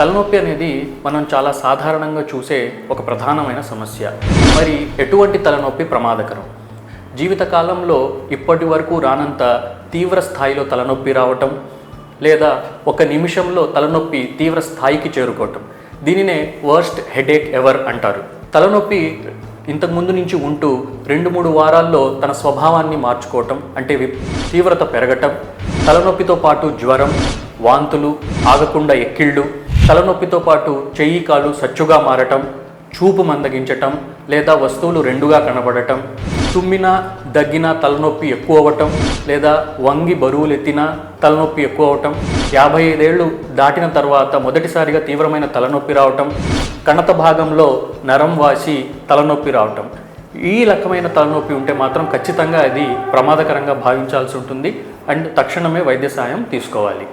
తలనొప్పి అనేది మనం చాలా సాధారణంగా చూసే ఒక ప్రధానమైన సమస్య. మరి ఎటువంటి తలనొప్పి ప్రమాదకరం? జీవితకాలంలో ఇప్పటి వరకు రానంత తీవ్ర స్థాయిలో తలనొప్పి రావటం, లేదా ఒక నిమిషంలో తలనొప్పి తీవ్ర స్థాయికి చేరుకోవటం, దీనినే వర్స్ట్ హెడేక్ ఎవర్ అంటారు. తలనొప్పి ఇంతకుముందు నుంచి ఉంటూ 2-3 వారాల్లో తన స్వభావాన్ని మార్చుకోవటం, అంటే తీవ్రత పెరగటం, తలనొప్పితో పాటు జ్వరం, వాంతులు, ఆగకుండా ఎక్కిళ్ళు, తలనొప్పితో పాటు చెయ్యి కాలు సచ్చుగా మారటం, చూపు మందగించటం లేదా వస్తువులు రెండుగా కనబడటం, తుమ్మినా దగ్గినా తలనొప్పి ఎక్కువ అవ్వటం, లేదా వంగి బరువులు ఎత్తినా తలనొప్పి ఎక్కువ అవటం, 55 ఏళ్ళు దాటిన తర్వాత మొదటిసారిగా తీవ్రమైన తలనొప్పి రావటం, కణత భాగంలో నరం వాసి తలనొప్పి రావటం. ఈ రకమైన తలనొప్పి ఉంటే మాత్రం ఖచ్చితంగా అది ప్రమాదకరంగా భావించాల్సి ఉంటుంది అండ్ తక్షణమే వైద్య సాయం తీసుకోవాలి.